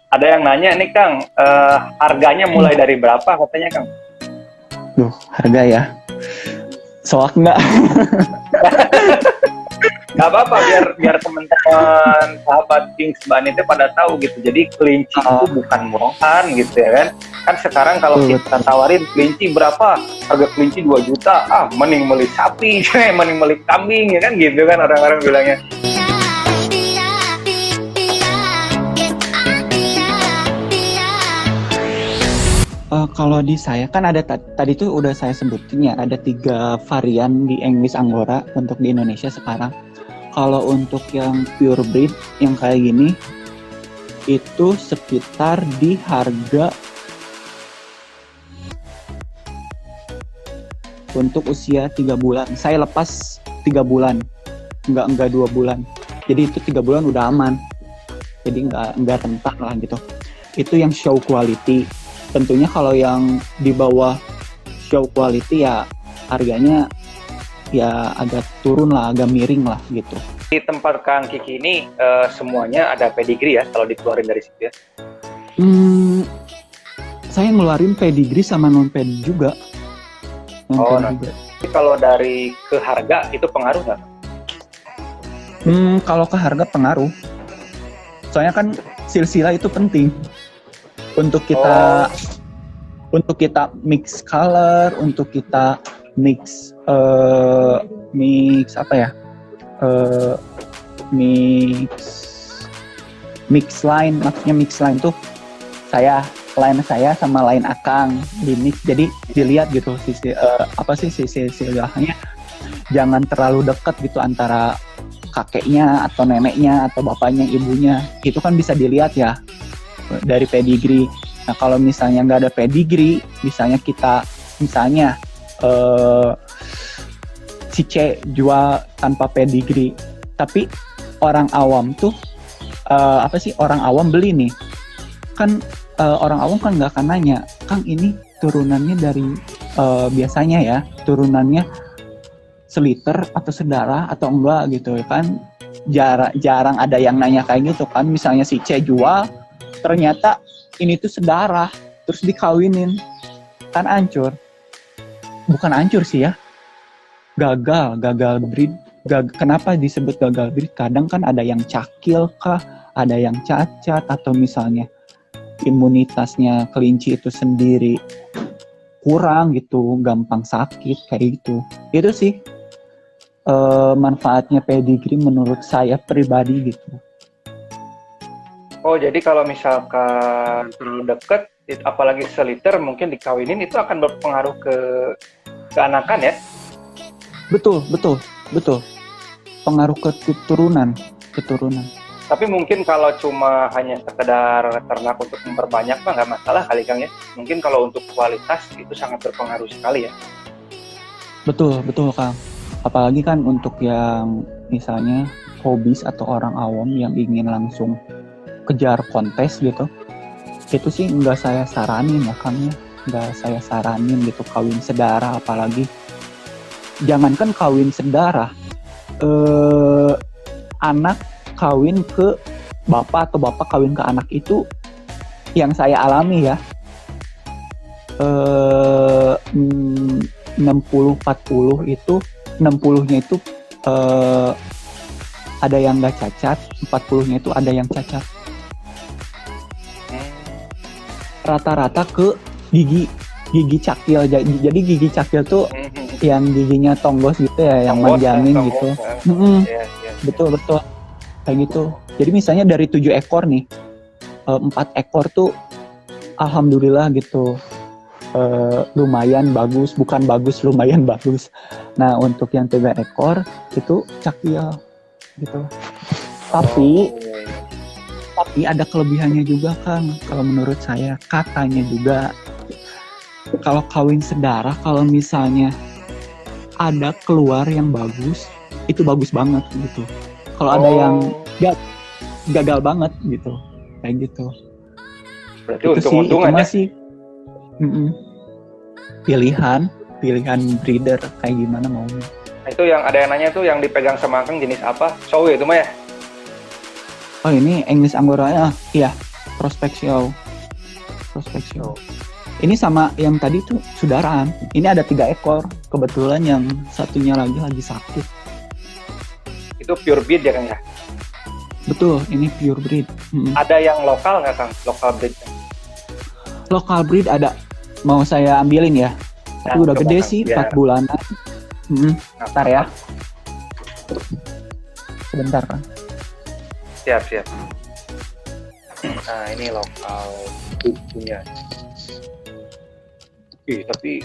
Ada yang nanya nih Kang, harganya mulai dari berapa katanya Kang? Duh, harga ya. Soak nggak? Gak apa-apa biar biar teman-teman sahabat Kings Ban itu pada tahu gitu. Jadi kelinci itu Oh, bukan murahan gitu ya kan. Kan sekarang kalau betul, kita betul. tawarin kelinci berapa? Harga kelinci 2 juta. Ah, mending beli sapi, mending beli kambing ya kan gitu kan orang-orang bilangnya. Kalau di saya kan ada tadi tuh udah saya sebutin ya, ada 3 varian di English Angora untuk di Indonesia sekarang. Kalau untuk yang pure breed yang kayak gini itu sekitar di harga untuk usia 3 bulan. Saya lepas 3 bulan, enggak 2 bulan. Jadi itu 3 bulan udah aman. Jadi enggak rentak lah gitu. Itu yang show quality. Tentunya kalau yang di bawah show quality ya harganya ya agak turun lah, agak miring lah gitu. Di tempat Kang Kiki ini semuanya ada pedigree ya kalau dikeluarin dari situ ya. Saya ngeluarin pedigree sama non pedi juga. Oh, nah. Jadi kalau dari ke harga itu pengaruh nggak? Kalau ke harga pengaruh. Soalnya kan silsilah itu penting untuk kita mix color, untuk kita mix apa ya? Mix line, maksudnya mix line tuh line saya sama line Akang di mix, jadi dilihat gitu silsilahnya jangan terlalu dekat gitu antara kakeknya atau neneknya atau bapaknya ibunya, itu kan bisa dilihat ya dari pedigree. Nah kalau misalnya nggak ada pedigree, misalnya si C jual tanpa pedigree, tapi orang awam tuh orang awam beli nih kan, orang awam kan nggak akan nanya, Kang ini turunannya dari biasanya ya turunannya seliter atau sedarah atau enggak gitu kan, jarang ada yang nanya kayak gitu kan. Misalnya si C jual ternyata ini tuh sedarah terus dikawinin, kan bukan hancur sih ya, gagal breed. Kenapa disebut gagal breed? Kadang kan ada yang cakil kah, ada yang cacat, atau misalnya imunitasnya kelinci itu sendiri kurang gitu, gampang sakit kayak gitu. Itu sih manfaatnya pedigree menurut saya pribadi gitu. Oh, jadi kalau misalkan terlalu dekat, apalagi seliter mungkin dikawinin, itu akan berpengaruh ke anakan ya? Betul. Pengaruh ke keturunan. Tapi mungkin kalau cuma hanya sekedar ternak untuk memperbanyak mah nggak masalah kali Kang ya. Mungkin kalau untuk kualitas itu sangat berpengaruh sekali ya. Betul Kang. Apalagi kan untuk yang misalnya hobis atau orang awam yang ingin langsung kejar kontes gitu, itu sih nggak saya saranin ya Kang ya. Nggak saya saranin gitu kawin sedara, apalagi jangankan kawin sedara, anak kawin ke bapak atau bapak kawin ke anak, itu yang saya alami ya, 60-40 itu 60-nya itu ada yang nggak cacat, 40-nya itu ada yang cacat. Rata-rata ke gigi cakil. Jadi gigi cakil tuh yang giginya tonggos gitu ya, yang manjangin gitu. Ya. Betul kayak gitu. Jadi misalnya dari 7 ekor nih, 4 ekor tuh alhamdulillah gitu, lumayan bagus, bukan bagus, lumayan bagus. Nah untuk yang 3 ekor itu cakil gitu. Tapi ada kelebihannya juga Kang, kalau menurut saya. Katanya juga kalau kawin sedara, kalau misalnya ada keluar yang bagus, itu bagus banget gitu. Kalau ada yang gagal banget gitu, kayak gitu. Berarti untung-untungan ya? Sih pilihan breeder kayak gimana maunya. Nah, itu yang ada yang nanya tuh yang dipegang sama Kang jenis apa? Show itu mah ya? Oh ini English Angora ya? Iya. prospeksial. Ini sama yang tadi tuh saudaraan. Ini ada 3 ekor. Kebetulan yang satunya lagi sakit. Itu pure breed ya Kang ya? Betul, ini pure breed. Ada yang lokal nggak Kang? Lokal breed? Lokal breed ada. Mau saya ambilin ya? Tapi udah gede sih, 4 bulanan. Ntar ya. Sebentar Kang. Siap. Nah ini lokal punya. Tapi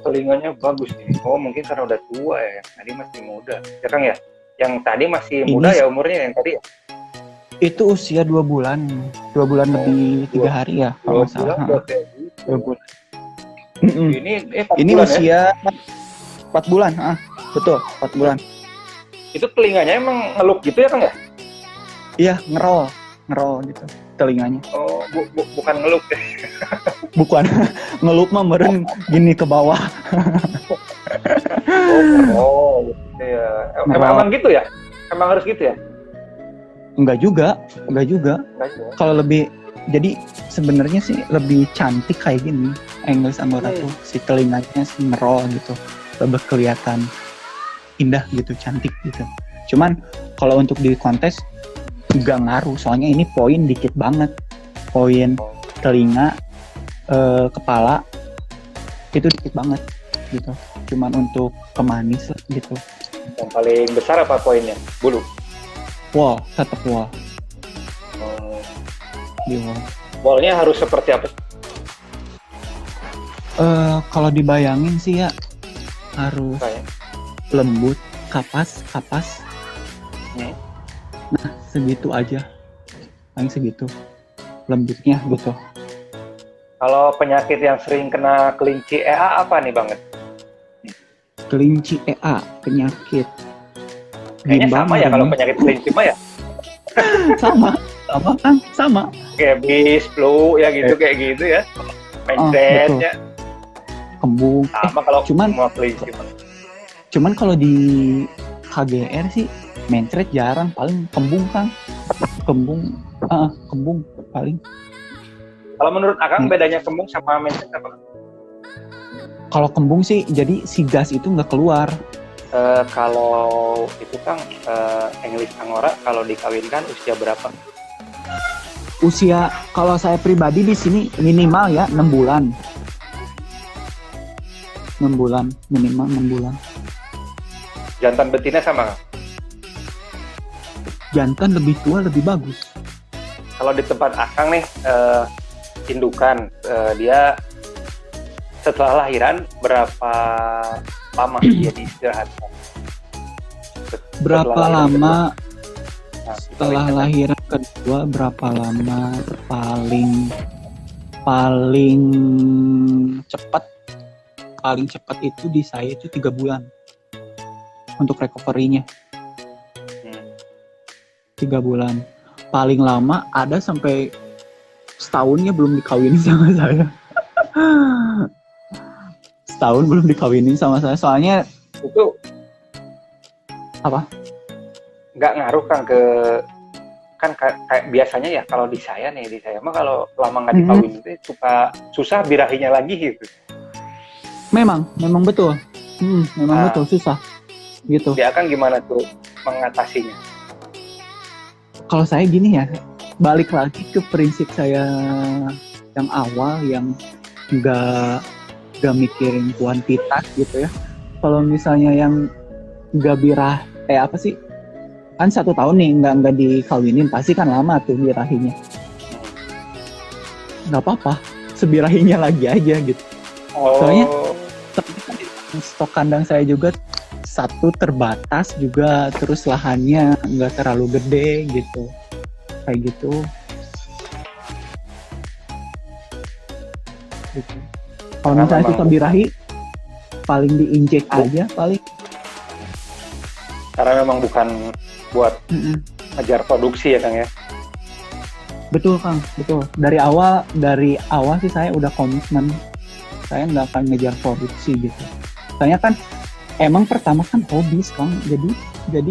telinganya bagus nih. Oh mungkin karena udah tua ya. Tadi masih muda. Ya Kang ya? Yang tadi masih muda ya umurnya yang tadi ya? Itu usia 2 bulan. 2 bulan lebih 3 hari ya. 2 bulan. 2 bulan. Ini usia ya? 4 bulan. Betul, 4 bulan. Itu telinganya emang ngeluk gitu ya Kang ya? Iya, ngerol gitu telinganya. Oh, bukan ngeluk deh. Bukan, ngeluk mah meren gini ke bawah. Gitu ya. Emang gitu ya? Emang harus gitu ya? Enggak juga. Kalau lebih, jadi sebenarnya sih lebih cantik kayak gini. English Angora tuh si telinganya sih ngerol gitu, lebih kelihatan indah gitu, cantik gitu. Cuman kalau untuk di kontes nggak ngaruh, soalnya ini poin dikit banget, poin telinga, kepala itu dikit banget gitu, cuman untuk pemanis lah gitu. Yang paling besar apa poinnya? Bulu? Wall, tetap wall. Di wall. Wallnya harus seperti apa? Kalau dibayangin sih ya harus lembut, kapas. Nah, segitu aja. Paling segitu. Lembutnya gitu. Kalau penyakit yang sering kena kelinci EA apa nih banget? Kelinci EA, penyakit. Kayaknya sama ya kalau penyakit kelinci mah ya? Sama. Kayak bis, flu, ya gitu, kayak gitu ya. Mencretnya. Kembung. Sama kalau semua kelinci. Cuman kalau di KGR sih mencret jarang, paling kembung Kang. Kembung paling. Kalau menurut Akang bedanya kembung sama mencret apa? Kalau kembung sih jadi si gas itu nggak keluar. Kalau itu Kang, English Angora kalau dikawinkan usia berapa? Usia kalau saya pribadi di sini minimal ya 6 bulan. 6 bulan, minimal 6 bulan. Jantan betina sama Kang? Jantan lebih tua lebih bagus. Kalau di tempat Akang nih, indukan, dia setelah lahiran berapa lama dia diistirahatkan? Berapa lama setelah lahiran kedua? Berapa lama? Paling cepat itu di saya itu 3 bulan untuk recovery-nya. 3 bulan. Paling lama ada sampai setahunnya belum dikawinin sama saya. Setahun belum dikawinin sama saya, soalnya itu apa? Nggak ngaruh Kang ke kan kayak biasanya ya kalau di saya mah kalau lama nggak dikawinin itu suka susah birahinya lagi gitu. Memang betul. Betul susah gitu. Dia kan gimana tuh mengatasinya? Kalau saya gini ya, balik lagi ke prinsip saya yang awal, yang nggak mikirin kuantitas gitu ya. Kalau misalnya yang nggak birah, apa sih? Kan 1 tahun nih nggak dikawinin, pasti kan lama tuh birahinya. Nggak apa-apa, sebirahinya lagi aja gitu. Soalnya stok kandang saya juga 1 terbatas juga, terus lahannya nggak terlalu gede gitu, kayak gitu. Kalau misalnya suka birahi, paling diinjek aja paling. Karena memang bukan buat ngejar produksi ya Kang ya. Betul Kang, betul. Dari awal sih saya udah komitmen, saya nggak akan ngejar produksi gitu. Soalnya kan emang pertama kan hobis Kang, jadi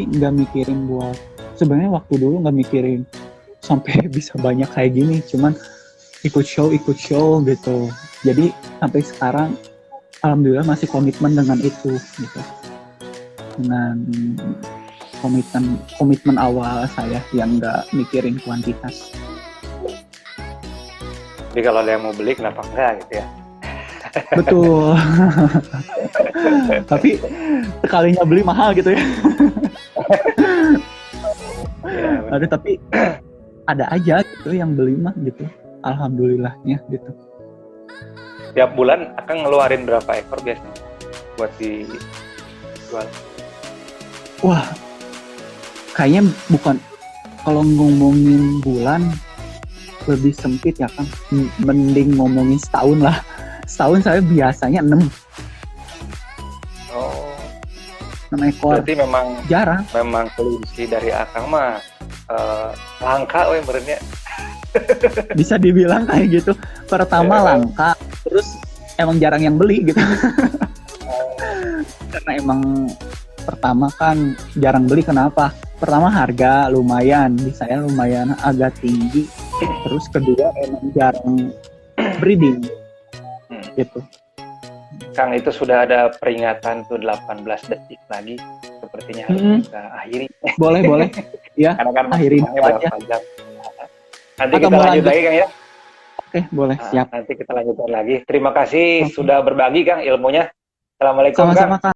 nggak mikirin buat, sebenarnya waktu dulu nggak mikirin sampai bisa banyak kayak gini, cuman ikut show gitu. Jadi sampai sekarang alhamdulillah masih komitmen dengan itu gitu, dengan komitmen awal saya yang nggak mikirin kuantitas. Jadi kalau ada yang mau beli kenapa enggak gitu ya. Betul. Tapi sekalinya beli mahal gitu ya. Ya, Ada tapi ada aja gitu yang beli mah gitu. Alhamdulillahnya gitu. tiap bulan akan ngeluarin berapa ekor biasanya buat dijual? Wah, kayaknya bukan, kalau ngomongin bulan lebih sempit ya kan. Mending ngomongin setahun lah. Setahun saya biasanya 6 Oh, ekor. berarti memang Jarang. kelinci dari Akang mah langka we benernya. Bisa dibilang kayak gitu. Pertama langka, terus emang jarang yang beli gitu. Karena emang pertama kan jarang beli. Kenapa? Pertama harga lumayan, di saya lumayan agak tinggi. Terus kedua emang jarang breeding gitu. Kang, itu sudah ada peringatan tuh 18 detik lagi. Sepertinya harus kita akhiri. Boleh. Ya, Karena kan akhirin maksimalnya aja. berapa jam. Nanti Atau kita mau lanjut lanjut? lagi Kang ya. Oke, boleh, siap. Nanti kita lanjutkan lagi. Terima kasih Oke. sudah berbagi Kang ilmunya. Assalamualaikum Kang. Sama-sama Kak.